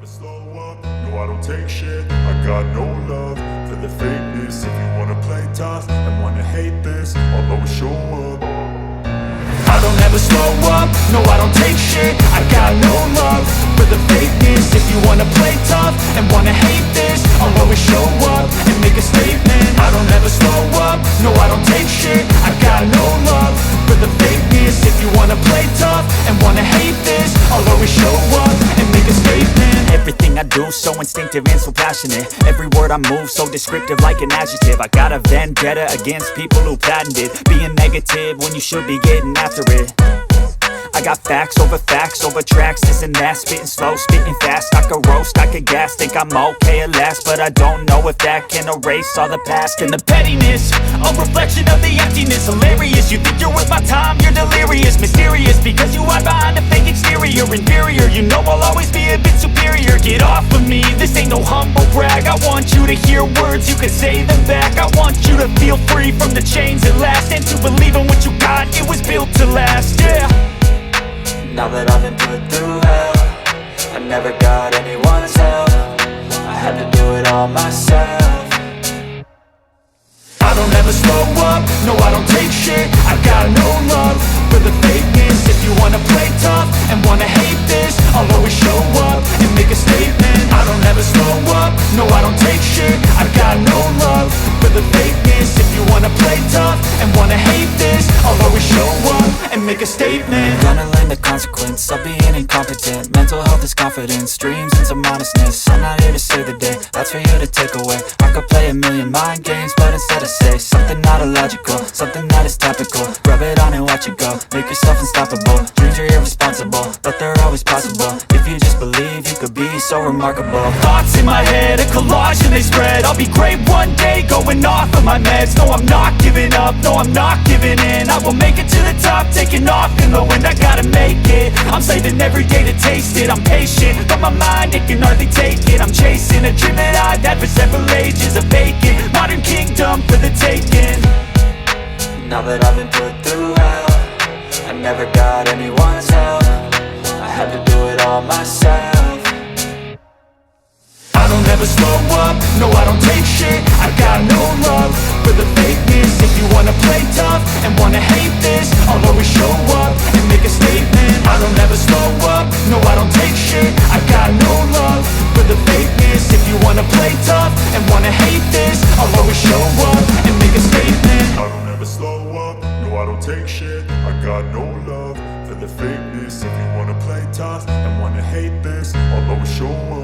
never slow up, no I don't take shit. I got no love for the fakeness. If you wanna play tough and wanna hate this, I'll always show up. I don't ever slow up, no I don't take shit. I got no love for the fakeness. If you wanna play tough and wanna hate this, I'll always show up and make a statement. I don't ever slow up, no I don't take shit. I got no love for the fakeness. If you wanna play tough and wanna hate this, I'll always show up and make a statement. Everything I do so instinctive and so passionate. Every word I move so descriptive like an adjective. I got a vendetta against people who patented being negative when you should be getting after it. I got facts over tracks, this and that. Spitting slow, spitting fast. I could roast, I could gas. Think I'm okay at last, but I don't know if that can erase all the past. And the pettiness, a reflection of the emptiness. Hilarious, you think you're worth my time, you're delirious. Mysterious, because you hide behind a fake exterior. Inferior, you know I'll always be a bit superior. Get off of me, this ain't no humble brag. I want you to hear words, you can say them back. I want you to feel free from the chains at last, and to believe in what you got, it was built to last, yeah. Now that I've been put through hell, I never got anyone's help. I had to do it all myself. I don't ever slow up, no I don't take shit. I got no love for the fakeness. If you wanna play tough and wanna hate this, I'll always show up and make a statement. I don't ever slow up, no I don't take shit. I got no love for the fakeness. If you wanna play tough and wanna hate this, I'll always show up and make a statement. Gonna learn the consequence of being incompetent. Mental health is confidence, dreams and some honestness. I'm not here to save the day, that's for you to take away. I could play a million mind games, but instead I say something not illogical, something that is topical. Rub it on and watch it go, make yourself unstoppable. Dreams are irresponsible, but they're always possible. If you just believe, you could be so remarkable. Thoughts in my head, a collage and they spread. I'll be great one day, going off of my meds. No, I'm not giving up, no, I'm not giving in. I will make it to the top, taking off in the wind. I gotta make it, I'm saving every day to taste it. I'm patient, but my mind, it can hardly take it. I'm chasing a dream that I've had for several ages. A vacant, modern kingdom for the taking. Now that I've been put through hell, I never got anyone's help. I had to do it all myself. I don't ever slow up, no I don't take shit. I got no love for the fakeness. If you wanna play tough and wanna hate this, I'll always show up and make a statement. I don't ever slow up, no I don't take shit. I got no love for the fakeness. If you wanna play tough and wanna hate this, I'll always show up and make a statement. I don't ever slow up, no I don't take shit. I got no love for the fakeness. If you wanna play tough and wanna hate this, I'll always show up